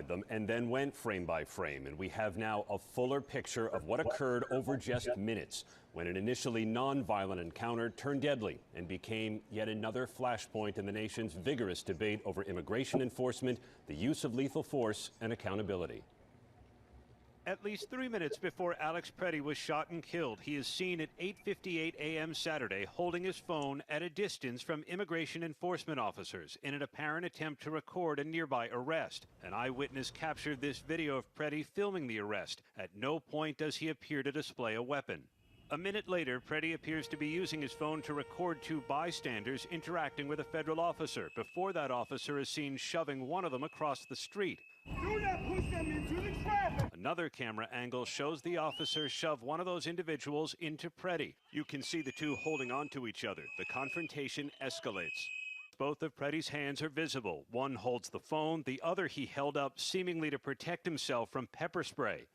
them and then went frame by frame, and we have now a fuller picture of what occurred over just minutes when an initially non-violent encounter turned deadly and became yet another flashpoint in the nation's vigorous debate over immigration enforcement, the use of lethal force, and accountability. At least 3 minutes before Alex Pretti was shot and killed, he is seen at 8:58 a.m. Saturday holding his phone at a distance from immigration enforcement officers in an apparent attempt to record a nearby arrest. An eyewitness captured this video of Pretti filming the arrest. At no point does he appear to display a weapon. A minute later, Pretti appears to be using his phone to record two bystanders interacting with a federal officer before that officer is seen shoving one of them across the street. Do not push them into the traffic. Another camera angle shows the officer shove one of those individuals into Pretti. You can see the two holding onto each other. The confrontation escalates. Both of Pretti's hands are visible. One holds the phone, the other he held up seemingly to protect himself from pepper spray.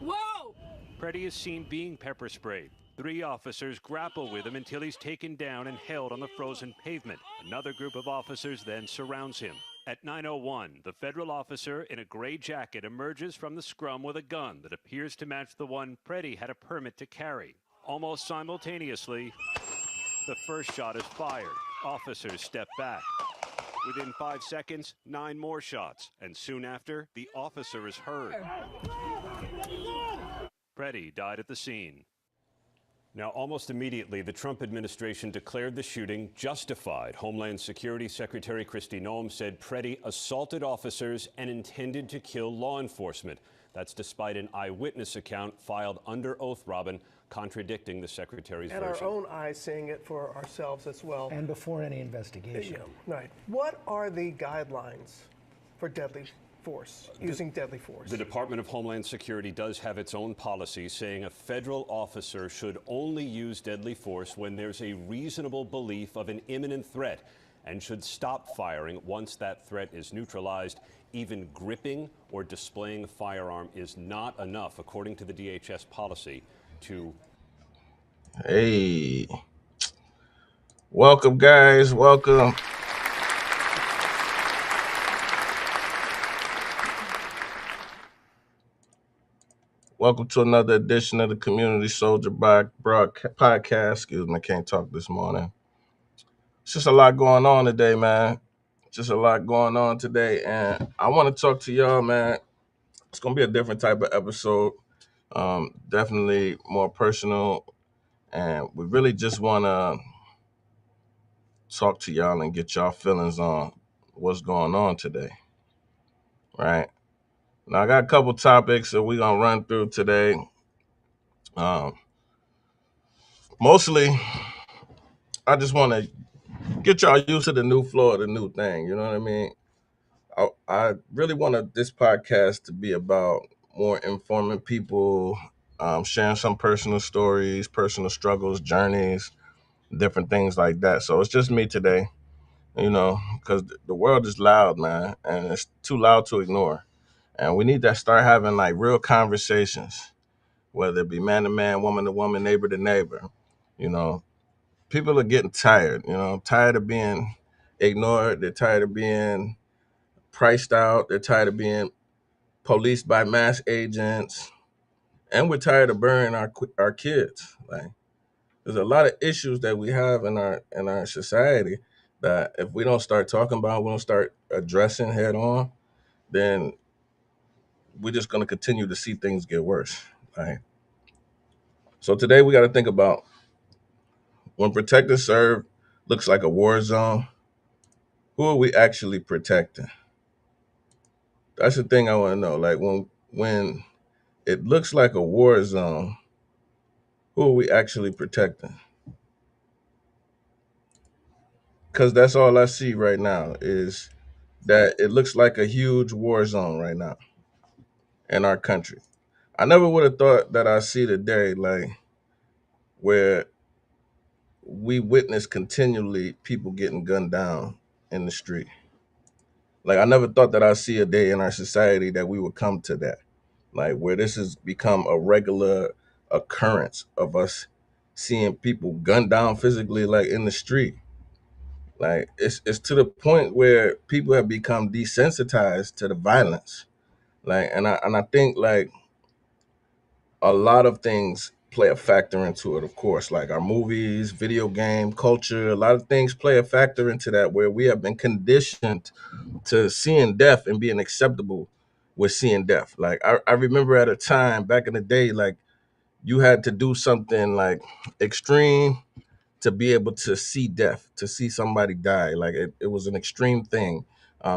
Whoa! Pretti is seen being pepper sprayed. 3 officers grapple with him until he's taken down and held on the frozen pavement. Another group of officers then surrounds him. At 9:01, the federal officer in a gray jacket emerges from the scrum with a gun that appears to match the one Pretti had a permit to carry. Almost simultaneously, the first shot is fired. Officers step back. Within 5 seconds, 9 more shots, and soon after, the officer is heard. Pretti died at the scene. Now, almost immediately, the Trump administration declared the shooting justified. Homeland Security Secretary Kristi Noem said Pretti assaulted officers and intended to kill law enforcement. That's despite an eyewitness account filed under oath, Robin, contradicting the secretary's version. And our own eyes seeing it for ourselves as well. And before any investigation. Yeah, right. What are the guidelines for deadly force, using deadly force? The Department of Homeland Security does have its own policy saying a federal officer should only use deadly force when there's a reasonable belief of an imminent threat and should stop firing once that threat is neutralized. Even gripping or displaying a firearm is not enough, according to the DHS policy, to... Hey, welcome guys, welcome. Welcome to another edition of the Community Soldier Podcast. Excuse me, can't talk this morning. It's just a lot going on today, man. Just a lot going on today, and I want to talk to y'all, man. It's going to be a different type of episode, definitely more personal, and we really just want to talk to y'all and get y'all feelings on what's going on today, right? Now, I got a couple topics that we're going to run through today. Mostly, I just want to get y'all used to the new flow of the new thing. You know what I mean? I really wanted this podcast to be about more informing people, sharing some personal stories, personal struggles, journeys, different things like that. So it's just me today, you know, because the world is loud, man, and it's too loud to ignore. And we need to start having like real conversations, whether it be man to man, woman to woman, neighbor to neighbor. You know, people are getting tired, tired of being ignored. They're tired of being priced out. They're tired of being policed by mass agents. And we're tired of burying our kids. Like, there's a lot of issues that we have in our society that if we don't start talking about, we don't start addressing head on, then we're just going to continue to see things get worse, right? So today we got to think about when protect and serve looks like a war zone, who are we actually protecting? That's the thing I want to know. Like when it looks like a war zone, who are we actually protecting? Because that's all I see right now is that it looks like a huge war zone right now in our country. I never would have thought that I'd see the day like where we witness continually people getting gunned down in the street. Like, I never thought that I'd see a day in our society that we would come to that, like where this has become a regular occurrence of us seeing people gunned down physically, like in the street. Like it's to the point where people have become desensitized to the violence. Like and I think like a lot of things play a factor into it, of course, like our movies, video game culture, a lot of things play a factor into that, where we have been conditioned to seeing death and being acceptable with seeing death. Like I remember at a time back in the day, like you had to do something like extreme to be able to see death, to see somebody die. Like it was an extreme thing.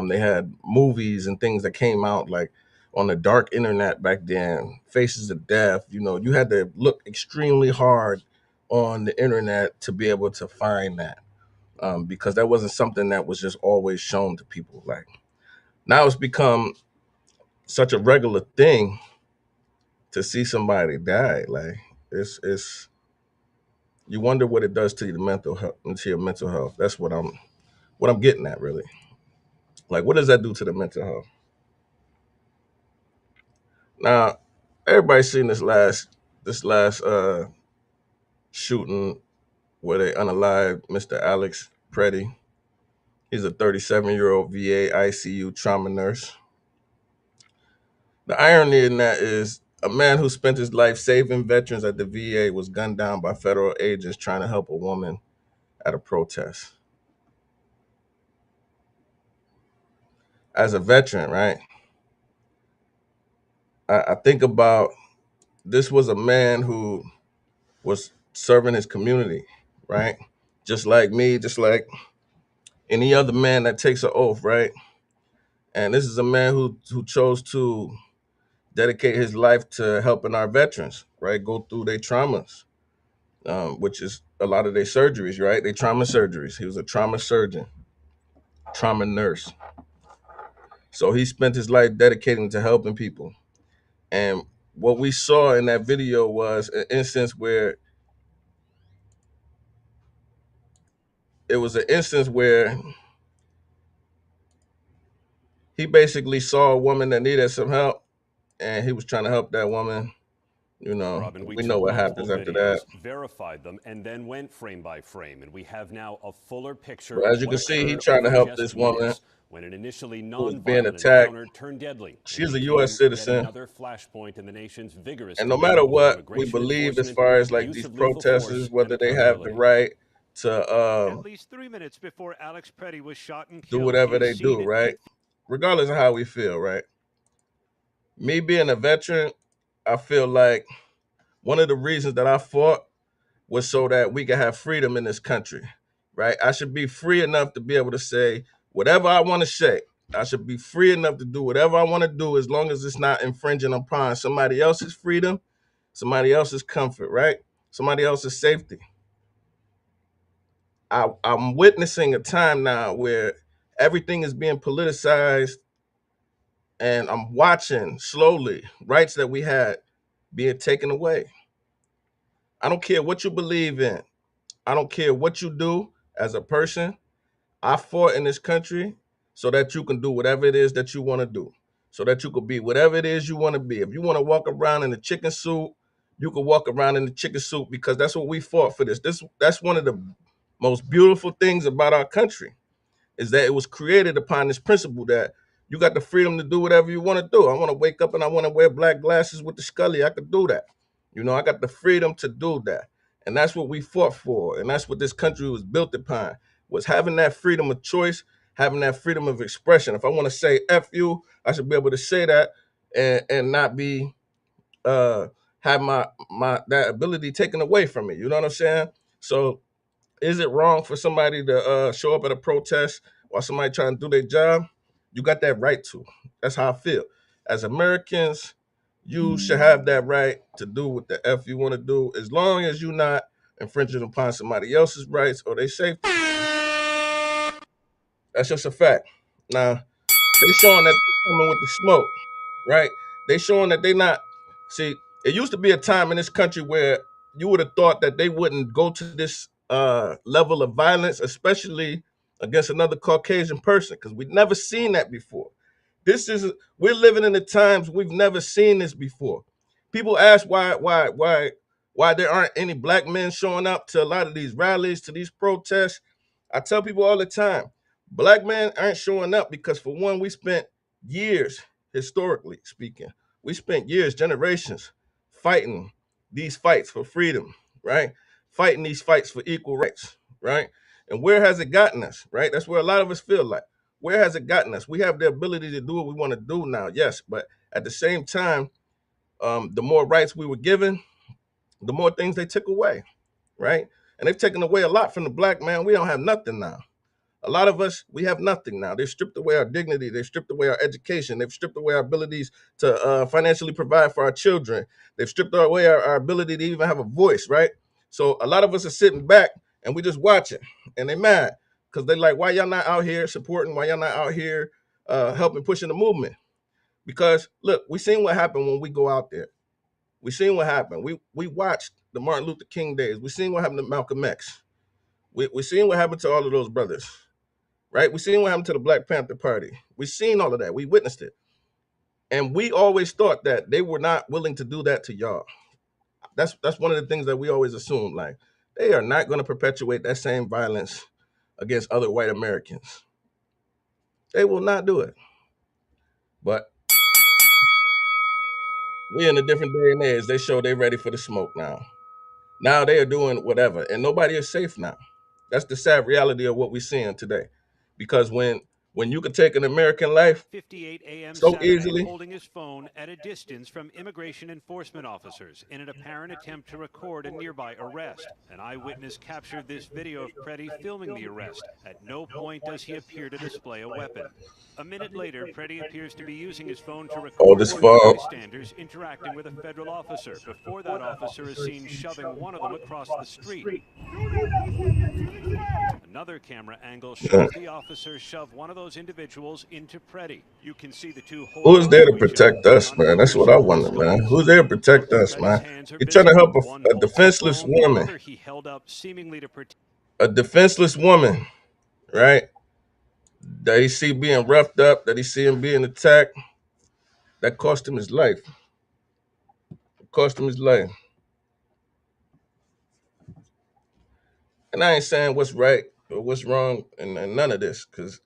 They had movies and things that came out like on the dark internet back then, Faces of Death. You know, you had to look extremely hard on the internet to be able to find that, because that wasn't something that was just always shown to people. Like now it's become such a regular thing to see somebody die. Like it's you wonder what it does to your mental health, to your mental health. That's what I'm getting at, really. Like, what does that do to the mental health? Now, everybody's seen this last shooting where they unalived Mr. Alex Pretti. He's a 37-year-old VA ICU trauma nurse. The irony in that is a man who spent his life saving veterans at the VA was gunned down by federal agents trying to help a woman at a protest. As a veteran, right? I think about, this was a man who was serving his community, right? Just like me, just like any other man that takes an oath, right? And this is a man who chose to dedicate his life to helping our veterans, right? Go through their traumas, which is a lot of their surgeries, right? They trauma surgeries. He was a trauma surgeon, trauma nurse. So he spent his life dedicating to helping people. And what we saw in that video was an instance where he basically saw a woman that needed some help, and he was trying to help that woman. You know, Robin, we we know took what multiple happens after that. videos, verified them, and then went frame by frame. And we have now a fuller picture But as of you what can see, he occurred trying to over help just this woman minutes when an initially who was being nonviolent attacked. encounter turned deadly. She's It a became U.S. yet citizen, another flashpoint in the nation's vigorous and no debate matter over what we immigration believe as enforcement, far as like use these of lethal protesters, force, whether and they have the accountability. right to At least 3 minutes before Alex Pretti was shot and do killed, he whatever is they seen do, at right? Regardless of how we feel, right? Me being a veteran, I feel like one of the reasons that I fought was so that we can have freedom in this country, right? I should be free enough to be able to say whatever I want to say. I should be free enough to do whatever I want to do as long as it's not infringing upon somebody else's freedom, somebody else's comfort, right? Somebody else's safety. I'm witnessing a time now where everything is being politicized, and I'm watching slowly rights that we had being taken away. I don't care what you believe in. I don't care what you do as a person. I fought in this country so that you can do whatever it is that you want to do, so that you could be whatever it is you want to be. If you want to walk around in a chicken suit, you can walk around in the chicken suit, because that's what we fought for. That's one of the most beautiful things about our country, is that it was created upon this principle that you got the freedom to do whatever you want to do. I want to wake up and I want to wear black glasses with the Scully. I could do that. You know, I got the freedom to do that. And that's what we fought for. And that's what this country was built upon, was having that freedom of choice, having that freedom of expression. If I want to say F you, I should be able to say that, and not be uh have my that ability taken away from me. You know what I'm saying? So is it wrong for somebody to show up at a protest while somebody trying to do their job? You got that right to. That's how I feel. As Americans, you should have that right to do what the F you want to do, as long as you're not infringing upon somebody else's rights or their safety. That's just a fact. Now, they showing that they coming with the smoke, right? They showing that they not. See, it used to be a time in this country where you would have thought that they wouldn't go to this level of violence, especially against another Caucasian person, because we've never seen that before. We're living in the times we've never seen this before. People ask why there aren't any black men showing up to a lot of these rallies, to these protests. I tell people all the time, black men aren't showing up because, for one, we spent years, historically speaking, we spent years, generations, fighting these fights for freedom, right? Fighting these fights for equal rights, right? And where has it gotten us, right? That's where a lot of us feel like. Where has it gotten us? We have the ability to do what we want to do now, yes, but at the same time, the more rights we were given, the more things they took away, right? And they've taken away a lot from the black man. We don't have nothing now. A lot of us, we have nothing now. They've stripped away our dignity. They've stripped away our education. They've stripped away our abilities to financially provide for our children. They've stripped away our ability to even have a voice, right? So a lot of us are sitting back and we just watching, and they mad because they like, why y'all not out here supporting? Why y'all not out here helping pushing the movement? Because look, we seen what happened when we go out there. We seen what happened. We watched the Martin Luther King days. We seen what happened to Malcolm X. We seen what happened to all of those brothers, right? We seen what happened to the Black Panther Party. We seen all of that. We witnessed it. And we always thought that they were not willing to do that to y'all. That's one of the things that we always assume. Like, they are not going to perpetuate that same violence against other white Americans. They will not do it. But we in a different day and age. They show they ready for the smoke now. Now they are doing whatever, and nobody is safe now. That's the sad reality of what we're seeing today. Because when you can take an American life 58 a.m. so Saturday, easily, holding his phone at a distance from immigration enforcement officers in an apparent attempt to record a nearby arrest. An eyewitness captured this video of Pretti filming the arrest. At no point does he appear to display a weapon. A minute later, Pretti appears to be using his phone to record this one of the fall. bystanders interacting with a federal officer before that officer is seen shoving one of them across the street. Another camera angle shows the officer shove one of those individuals into Pretti. You can see the two hold Who's there to onto each protect other us, on man? That's further what I shoulder wonder, man. skulls. Who's there to protect Both of us, Pretti's man? hands are You're trying to visible. help One a holds the defenseless phone, the woman. other he held up seemingly to protect. A defenseless woman, right? That he see being roughed up, that he see him being attacked. That cost him his life. It cost him his life. And I ain't saying what's right or what's wrong and none of this, because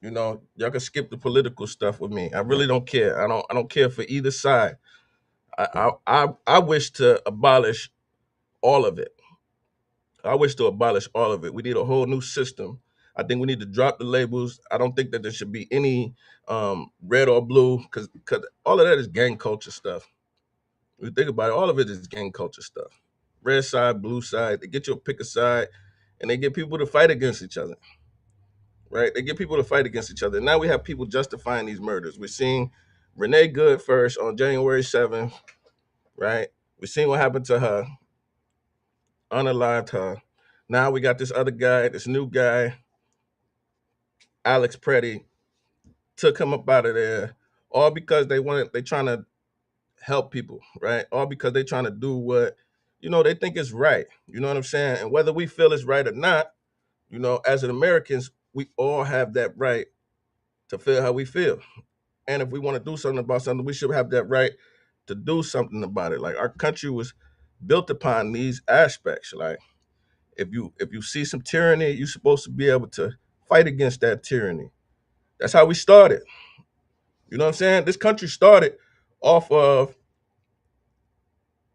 y'all can skip the political stuff with me. I really don't care. I don't care for either side. I wish to abolish all of it. I wish to abolish all of it. We need a whole new system. I think we need to drop the labels. I don't think that there should be any red or blue, because all of that is gang culture stuff. When you think about it, all of it is gang culture stuff. Red side, blue side. They get you to pick a side, and they get people to fight against each other. Right? They get people to fight against each other. Now we have people justifying these murders. We're seeing Renee Good first on January 7th, right? We're seeing what happened to her, unalived her. Now we got this other guy, this new guy, Alex Pretti, took him up out of there, all because they trying to help people, right? All because they trying to do what, they think is right. You know what I'm saying? And whether we feel it's right or not, as an Americans, we all have that right to feel how we feel. And if we want to do something about something, we should have that right to do something about it. Like, our country was built upon these aspects. Like, if you see some tyranny, you're supposed to be able to fight against that tyranny. That's how we started. You know what I'm saying? This country started off of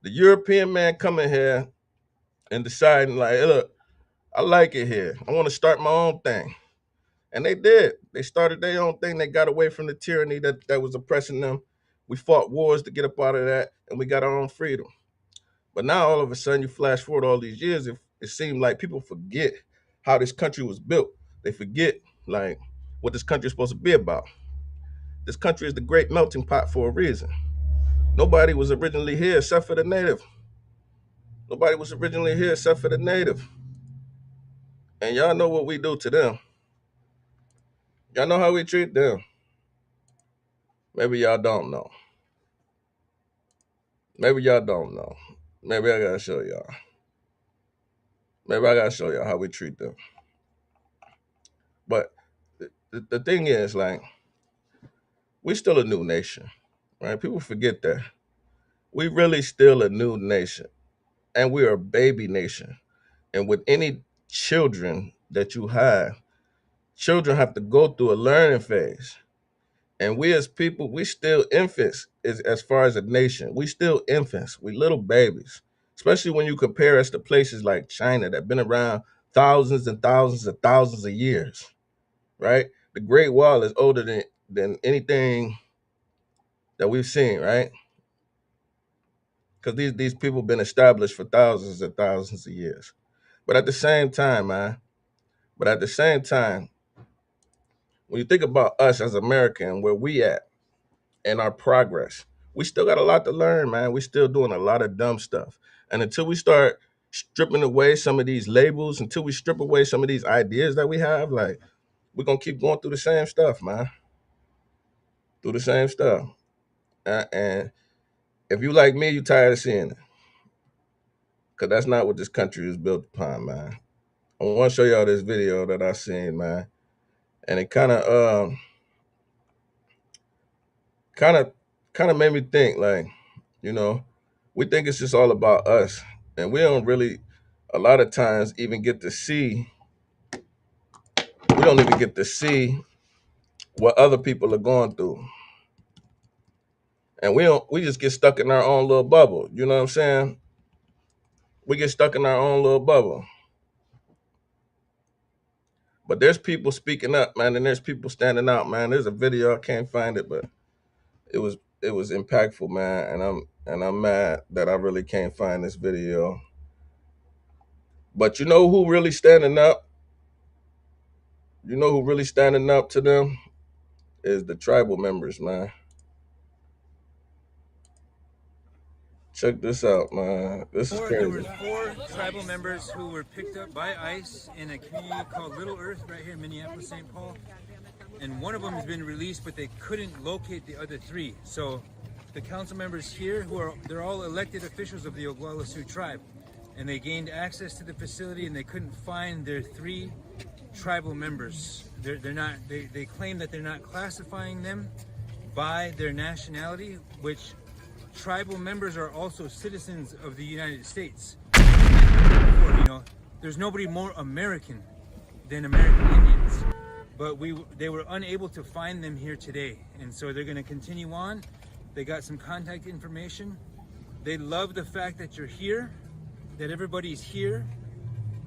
the European man coming here and deciding, like, hey, look, I like it here. I want to start my own thing. And they did. They started their own thing. They got away from the tyranny that was oppressing them. We fought wars to get up out of that, and we got our own freedom. But now, all of a sudden, you flash forward all these years, it seemed like people forget how this country was built. They forget, like, what this country is supposed to be about. This country is the great melting pot for a reason. Nobody was originally here except for the native. Nobody was originally here except for the native. And y'all know what we do to them. Y'all know how we treat them. Maybe y'all don't know. Maybe y'all don't know. Maybe I gotta show y'all. Maybe I gotta show y'all how we treat them. But the thing is, like, we still a new nation, right? People forget that. We really still a new nation. And we're a baby nation. And with any children that you have, children have to go through a learning phase. And we as people, we still infants as far as a nation. We still infants. We little babies, especially when you compare us to places like China that been around thousands and thousands and thousands of years, right? The Great Wall is older than anything that we've seen, right? Because these people been established for thousands and thousands of years. But at the same time, man, but at the same time, when you think about us as American, where we at and our progress, we still got a lot to learn, man. We still doing a lot of dumb stuff. And until we start stripping away some of these labels, until we strip away some of these ideas that we have, like, we're gonna keep going through the same stuff, man. Through the same stuff. And if you like me, you tired of seeing it. Cause that's not what this country is built upon, man. I want to show y'all this video that I seen, man. And it kind of made me think, like, you know, we think it's just all about us, and we don't really a lot of times even get to see, we don't even get to see what other people are going through. And we just get stuck in our own little bubble. You know what I'm saying? We get stuck in our own little bubble. But there's people speaking up, man, and there's people standing out, man. There's a video, I can't find it, but it was impactful, man, and I'm mad that I really can't find this video. But you know who really standing up? You know who really standing up to them is the tribal members, man. Check this out, man. This is There crazy. were 4 tribal members who were picked up by ICE in a community called Little Earth right here in Minneapolis, St. Paul. And one of them has been released, but they couldn't locate the other 3. So the council members here, they're all elected officials of the Oglala Sioux tribe, and they gained access to the facility and they couldn't find their 3 tribal members. They claim that they're not classifying them by their nationality, which tribal members are also citizens of the United States. You know, there's nobody more American than American Indians, but they were unable to find them here today, and so they're going to continue on. They got some contact information. They love the fact that you're here, that everybody's here,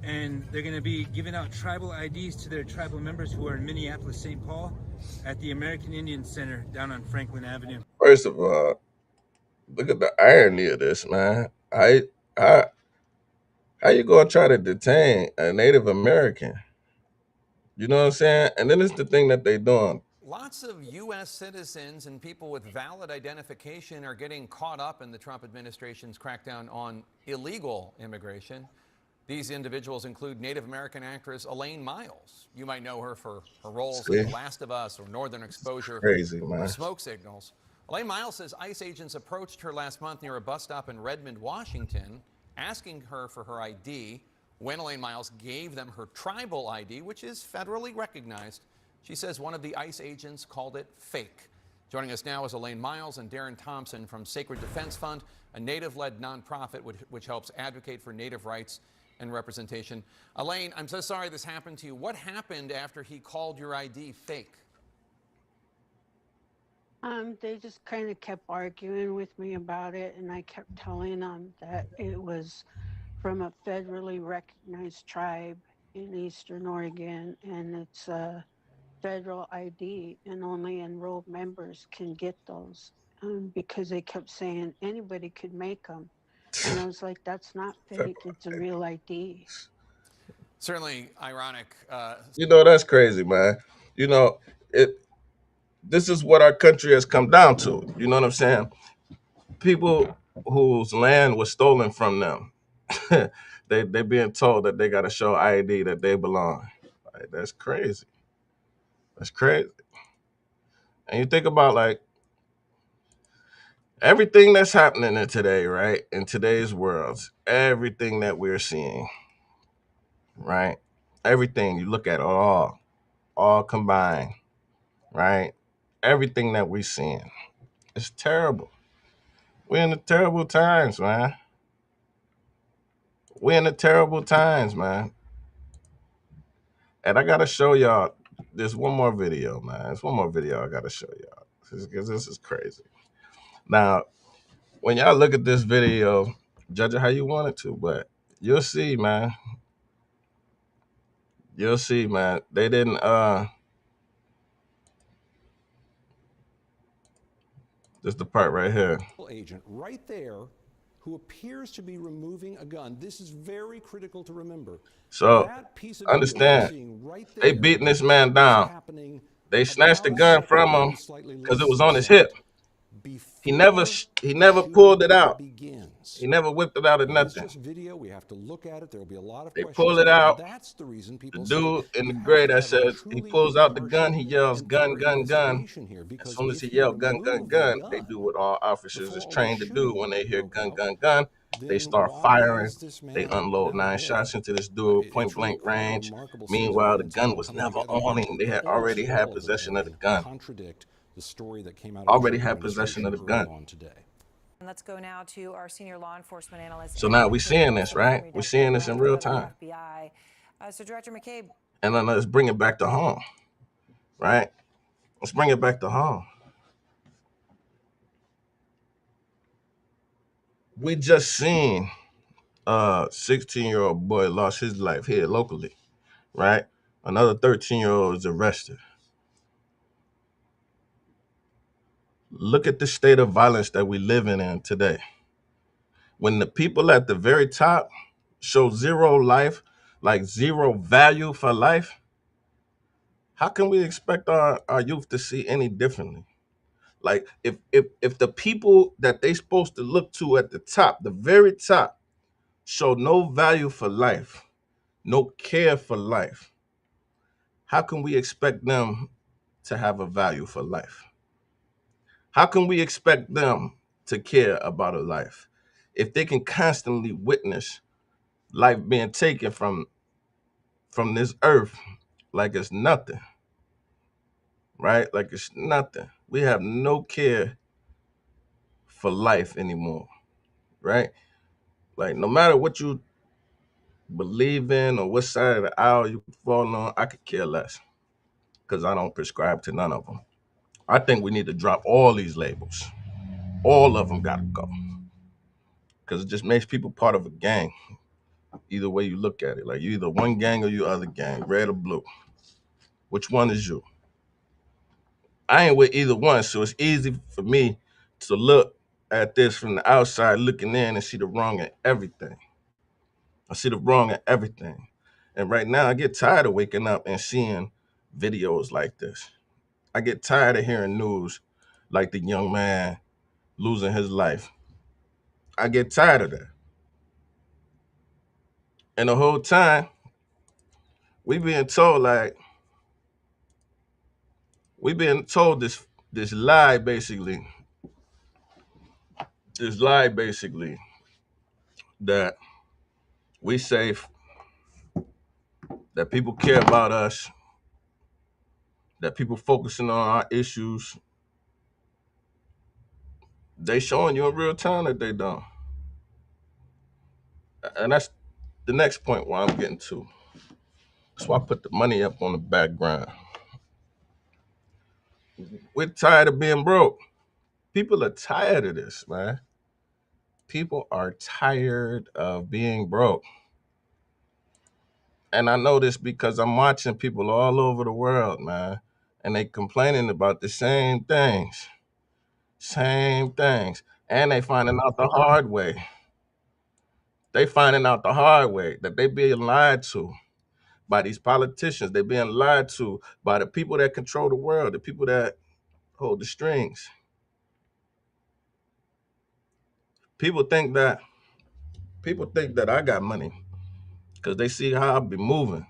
and they're going to be giving out tribal IDs to their tribal members who are in Minneapolis, St. Paul, at the American Indian Center down on Franklin Avenue. First of all, look at the irony of this, man. How you gonna try to detain a Native American? You know what I'm saying? And then it's the thing that they doing. Lots of U.S. citizens and people with valid identification are getting caught up in the Trump administration's crackdown on illegal immigration. These individuals include Native American actress Elaine Miles. You might know her for her roles in The Last of Us or Northern Exposure Crazy, man. or Smoke Signals. Elaine Miles says ICE agents approached her last month near a bus stop in Redmond, Washington, asking her for her ID. When Elaine Miles gave them her tribal ID, which is federally recognized, she says one of the ICE agents called it fake. Joining us now is Elaine Miles and Darren Thompson from Sacred Defense Fund, a Native-led nonprofit which helps advocate for Native rights and representation. Elaine, I'm so sorry this happened to you. What happened after he called your ID fake? They just kind of kept arguing with me about it, and I kept telling them that it was from a federally recognized tribe in Eastern Oregon, and it's a federal ID, and only enrolled members can get those, because they kept saying anybody could make them. And I was like, that's not fake, it's a real ID. Certainly ironic. You know, that's crazy, man. You know, this is what our country has come down to. You know what I'm saying? People whose land was stolen from them, they being told that they got to show ID that they belong. Like, that's crazy. That's crazy. And you think about, like, everything that's happening in today, right? In today's world, everything that we're seeing, right? Everything you look at, all combined, right? Everything that we're seeing, it's terrible. We're in the terrible times, man. We're in the terrible times, man. And I gotta show y'all this one more video, man. There's one more video I gotta show y'all because this is crazy. Now, when y'all look at this video, judge it how you want it to, but you'll see, man. You'll see, man. They didn't. This the part right here. Agent right there who appears to be removing a gun. This is very critical to remember. So That piece of understand, right they there beating this man down. They snatched the gun from him because it was on his hip. He never pulled it out. He never whipped it out or nothing. Just video. We have to look at it. There will be a lot of they questions. pull it out. That's the reason The people dude in the gray that says he pulls out the gun, he yells gun, gun, gun. As soon as he yelled gun, gun, gun, they do what all officers is trained to do when they hear gun, gun, gun. They start firing. They unload 9 shots into this dude, point blank range. Meanwhile, the gun was never on him. They had already had possession of the gun. The story that came out already had possession of the gun. And let's go now to our senior law enforcement analyst. So now we're seeing this, right? We're seeing this in real time. So Director McCabe. And then let's bring it back to home, right? Let's bring it back to home. We just seen a 16-year-old boy lost his life here locally, right? Another 13-year-old is arrested. Look at the state of violence that we're living in today. When the people at the very top show zero life, like zero value for life, how can we expect our youth to see any differently? Like if the people that they supposed to look to at the top, the very top, show no value for life, no care for life, how can we expect them to have a value for life? How can we expect them to care about a life if they can constantly witness life being taken from this earth like it's nothing, right? Like it's nothing. We have no care for life anymore, right? Like no matter what you believe in or what side of the aisle you fall on, I could care less because I don't prescribe to none of them. I think we need to drop all these labels. All of them got to go because it just makes people part of a gang. Either way you look at it, like you either one gang or you other gang, red or blue. Which one is you? I ain't with either one, so it's easy for me to look at this from the outside looking in and see the wrong in everything. I see the wrong in everything. And right now I get tired of waking up and seeing videos like this. I get tired of hearing news like the young man losing his life. I get tired of that. And the whole time, we being told this lie basically that we safe, that people care about us, that people focusing on our issues. They showing you in real time that they don't. And that's the next point where I'm getting to. That's why I put the money up on the background. We're tired of being broke. People are tired of this, man. People are tired of being broke. And I know this because I'm watching people all over the world, man, and they complaining about the same things. And they finding out the hard way. They finding out the hard way that they being lied to by these politicians. They being lied to by the people that control the world, the people that hold the strings. People think that I got money because they see how I be moving.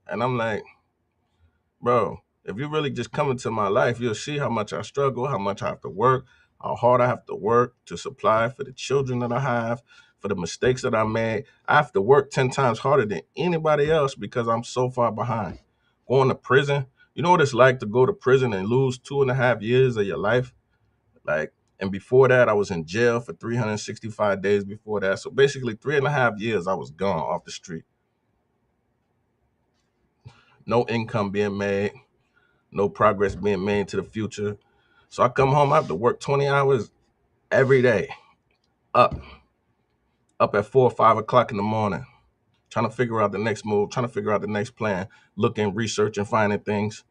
And I'm like, bro, if you really just come into my life, you'll see how much I struggle, how much I have to work, how hard I have to work to supply for the children that I have, for the mistakes that I made. I have to work 10 times harder than anybody else because I'm so far behind. Going to prison, you know what it's like to go to prison and lose 2.5 years of your life? And before that, I was in jail for 365 days before that. So basically 3.5 years I was gone off the street. no income being made, no progress being made to the future. So I come home, I have to work 20 hours every day, up at 4 or 5 o'clock in the morning, trying to figure out the next move, trying to figure out the next plan, looking, researching, finding things.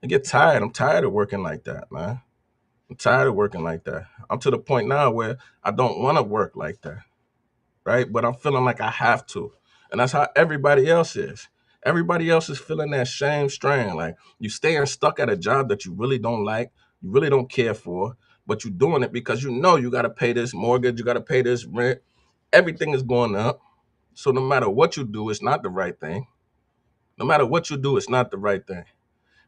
I get tired. I'm tired of working like that, man. I'm tired of working like that. I'm to the point now where I don't want to work like that, right? But I'm feeling like I have to. And that's how everybody else is. Everybody else is feeling that same strain. Like you staying stuck at a job that you really don't like, you really don't care for, but you're doing it because you know you got to pay this mortgage, you got to pay this rent. Everything is going up. So no matter what you do, it's not the right thing. No matter what you do, it's not the right thing.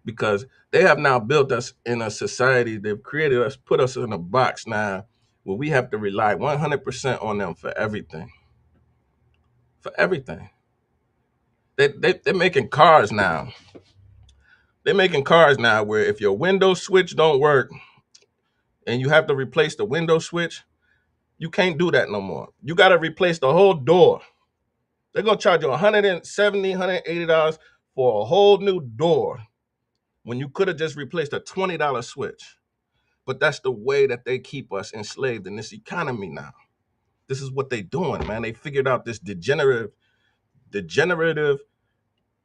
Because they have now built us in a society, they've created us, put us in a box now where we have to rely 100% on them for everything. For everything. They're making cars now. They're making cars now where if your window switch don't work and you have to replace the window switch, you can't do that no more. You got to replace the whole door. They're going to charge you $170, $180 for a whole new door when you could have just replaced a $20 switch. But that's the way that they keep us enslaved in this economy now. This is what they're doing, man. They figured out this degenerative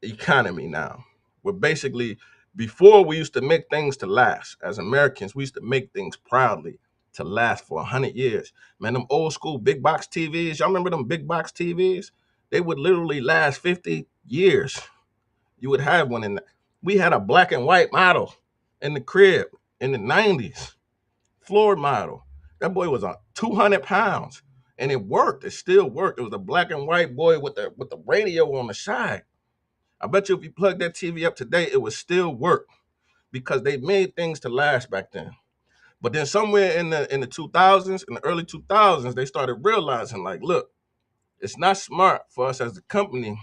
economy now. Where basically, before we used to make things to last. As Americans, we used to make things proudly to last for 100 years. Man, them old school big box TVs, y'all remember them big box TVs? They would literally last 50 years. You would have one in we had a black and white model in the crib in the 90s. Floor model. That boy was 200 pounds. And it worked. It still worked. It was a black and white boy with the radio on the side. I bet you if you plug that TV up today, it would still work because they made things to last back then. But then somewhere in the 2000s, in the early 2000s, they started realizing like, look, it's not smart for us as a company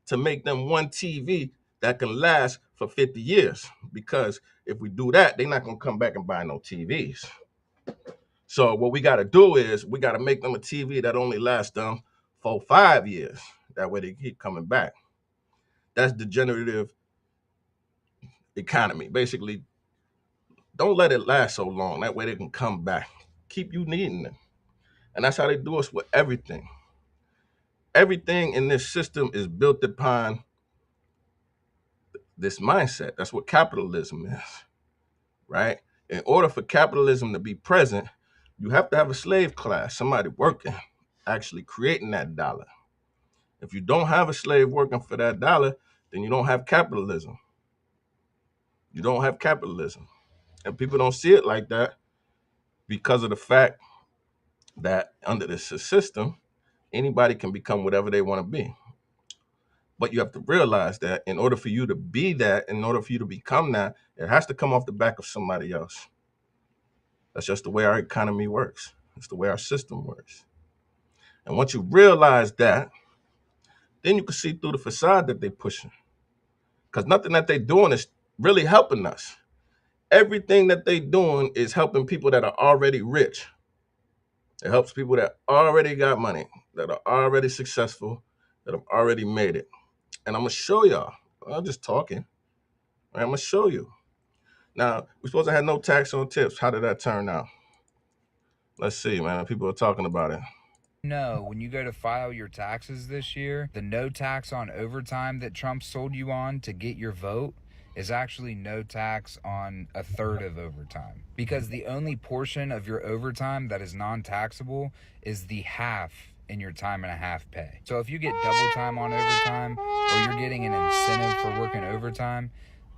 to make them one TV that can last for 50 years. Because if we do that, they're not going to come back and buy no TVs. So what we got to do is we got to make them a TV that only lasts them for 5 years. That way they keep coming back. That's degenerative economy. Basically, don't let it last so long. That way they can come back. Keep you needing them. And that's how they do us with everything. Everything in this system is built upon this mindset. That's what capitalism is, right? In order for capitalism to be present, you have to have a slave class, somebody working, actually creating that dollar. If you don't have a slave working for that dollar, then you don't have capitalism. You don't have capitalism. And people don't see it like that because of the fact that under this system, anybody can become whatever they want to be. But you have to realize that in order for you to be that, in order for you to become that, it has to come off the back of somebody else. That's just the way our economy works. It's the way our system works. And once you realize that, then you can see through the facade that they're pushing. Because nothing that they're doing is really helping us. Everything that they're doing is helping people that are already rich. It helps people that already got money, that are already successful, that have already made it. And I'm going to show y'all. I'm just talking. I'm going to show you. Now, we're supposed to have no tax on tips. How did that turn out? Let's see, man. People are talking about it. No, when you go to file your taxes this year, the no tax on overtime that Trump sold you on to get your vote is actually no tax on a third of overtime. Because the only portion of your overtime that is non-taxable is the half in your time and a half pay. So if you get double time on overtime or you're getting an incentive for working overtime,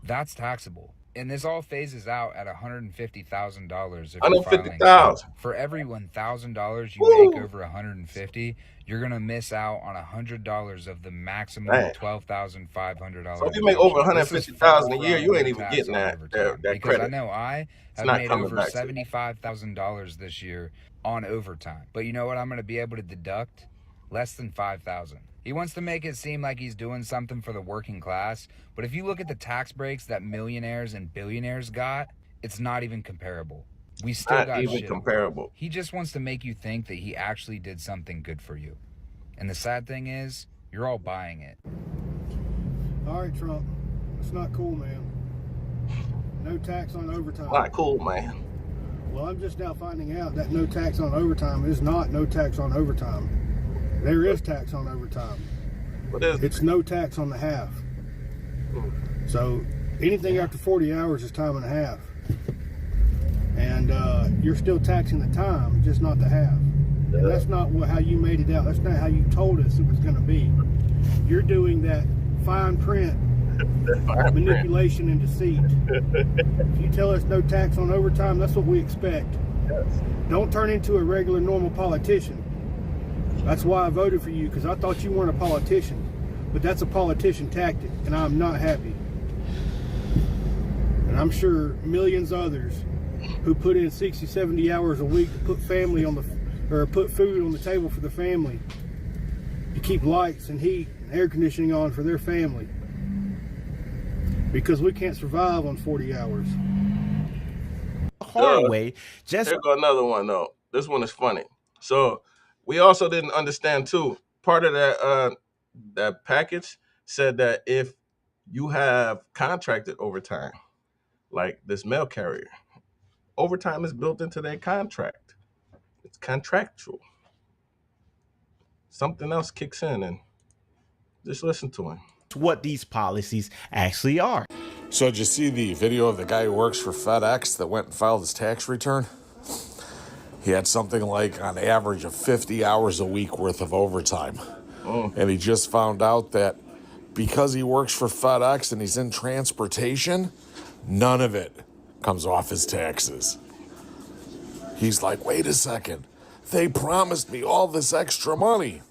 that's taxable. And this all phases out at $150,000 if you're filing. For every $1,000 you make over $150, you're gonna miss out on $100 of the maximum $12,500. So if you make over $150,000 a year, you ain't even getting that because credit. I know I have made over $75,000 this year on overtime. But you know what? I'm gonna be able to deduct less than $5,000. He wants to make it seem like he's doing something for the working class, but if you look at the tax breaks that millionaires and billionaires got, it's not even comparable. We still got shit. Not even comparable. He just wants to make you think that he actually did something good for you. And the sad thing is, you're all buying it. All right, Trump. It's not cool, man. No tax on overtime. Not cool, man. Well, I'm just now finding out that no tax on overtime is not no tax on overtime. There is tax on overtime. What is it? It's no tax on the half. So anything after 40 hours is time and a half. And you're still taxing the time, just not the half. And that's not how you made it out. That's not how you told us it was going to be. You're doing that fine print manipulation and deceit. If you tell us no tax on overtime, that's what we expect. Yes. Don't turn into a regular, normal politician. That's why I voted for you, because I thought you weren't a politician. But that's a politician tactic, and I'm not happy. And I'm sure millions others who put in 60, 70 hours a week to put family on put food on the table for the family, to keep lights and heat and air conditioning on for their family, because we can't survive on 40 hours. Hard way. Just here go another one though. This one is funny. So we also didn't understand too. Part of that package said that if you have contracted overtime, like this mail carrier, overtime is built into their contract. It's contractual. Something else kicks in, and just listen to him. What these policies actually are. So did you see the video of the guy who works for FedEx that went and filed his tax return? He had something like on average of 50 hours a week worth of overtime. And he just found out that because he works for FedEx and he's in transportation, none of it comes off his taxes. He's like, wait a second, they promised me all this extra money.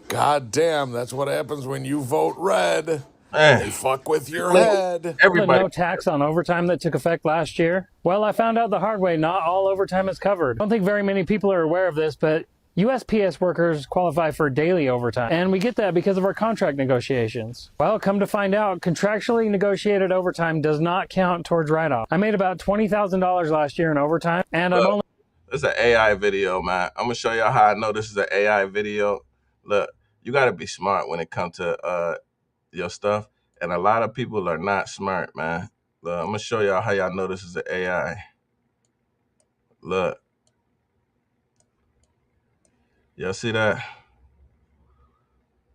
God damn, that's what happens when you vote red. They fuck with your head. Everybody. No tax on overtime that took effect last year. Well, I found out the hard way, not all overtime is covered. I don't think very many people are aware of this, but USPS workers qualify for daily overtime. And we get that because of our contract negotiations. Well, come to find out, contractually negotiated overtime does not count towards write-off. I made about $20,000 last year in overtime, and I'm only... This is an AI video, man. I'm going to show y'all how I know this is an AI video. Look, you got to be smart when it comes to your stuff. And a lot of people are not smart, man. Look, I'm going to show y'all how y'all know this is an AI. Look. Y'all see that?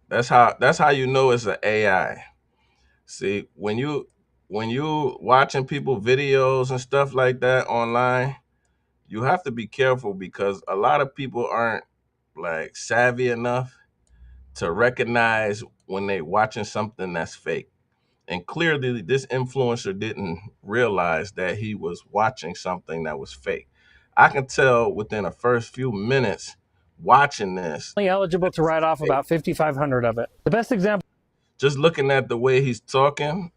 That's how you know it's an AI. See, when you watching people videos and stuff like that online, you have to be careful because a lot of people aren't like savvy enough to recognize when they watching something that's fake. And clearly this influencer didn't realize that he was watching something that was fake. I can tell within the first few minutes watching this. Only eligible to write off about 5,500 of it. The best example. Just looking at the way he's talking,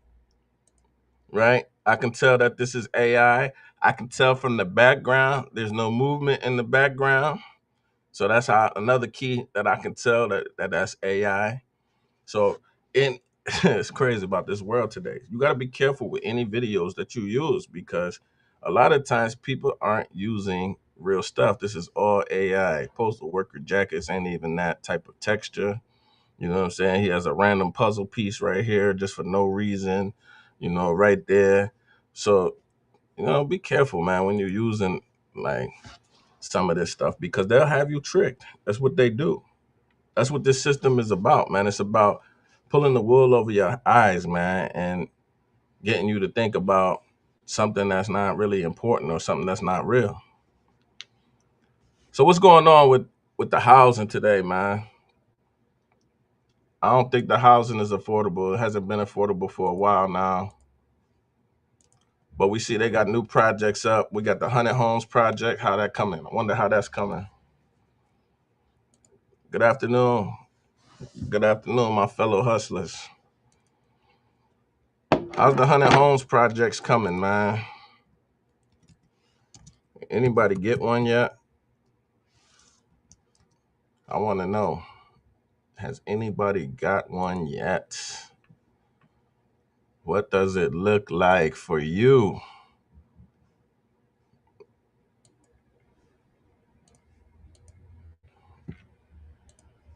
right? I can tell that this is AI. I can tell from the background, there's no movement in the background. So that's how another key that I can tell that's AI. So it's crazy about this world today. You got to be careful with any videos that you use because a lot of times people aren't using real stuff. This is all AI. Postal worker jackets ain't even that type of texture. You know what I'm saying? He has a random puzzle piece right here just for no reason, you know, right there. So, you know, be careful, man, when you're using like some of this stuff because they'll have you tricked. That's what they do. That's what this system is about, man. It's about pulling the wool over your eyes, man, and getting you to think about something that's not really important or something that's not real. So what's going on with the housing today, man? I don't think the housing is affordable. It hasn't been affordable for a while now. But we see they got new projects up. We got the 100 Homes project. How that coming? I wonder how that's coming. Good afternoon. Good afternoon, my fellow hustlers. How's the 100 Homes projects coming, man? Anybody get one yet? I want to know. Has anybody got one yet? What does it look like for you?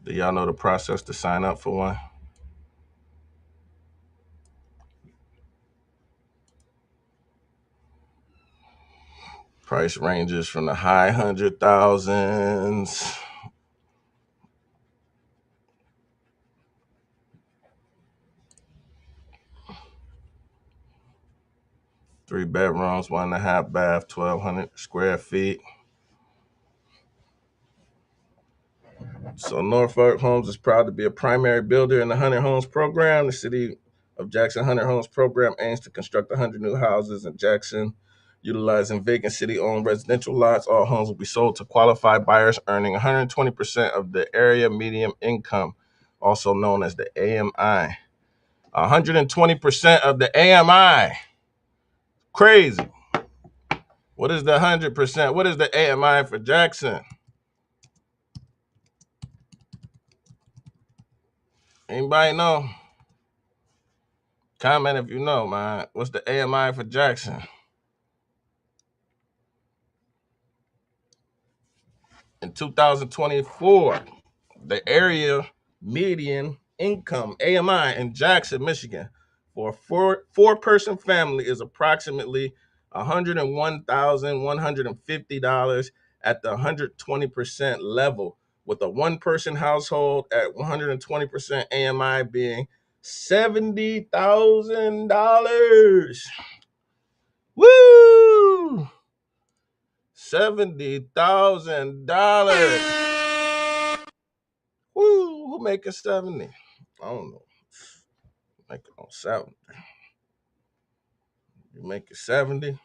Do y'all know the process to sign up for one? Price ranges from the high 100,000s. Three bedrooms, 1.5 bath, 1,200 square feet. So Norfolk Homes is proud to be a primary builder in the 100 Homes program. The City of Jackson 100 Homes program aims to construct 100 new houses in Jackson, utilizing vacant city-owned residential lots. All homes will be sold to qualified buyers earning 120% of the area median income, also known as the AMI. 120% of the AMI. Crazy. What is the 100%? What is the AMI for Jackson? Anybody know? Comment if you know, man. What's the AMI for Jackson? In 2024, the area median income, AMI, in Jackson, Michigan, for a four-person family is approximately $101,150 at the 120% level, with a one-person household at 120% AMI being $70,000. Woo! $70,000. Woo! Who making 70? I don't know. Make it on 70. You make it 70.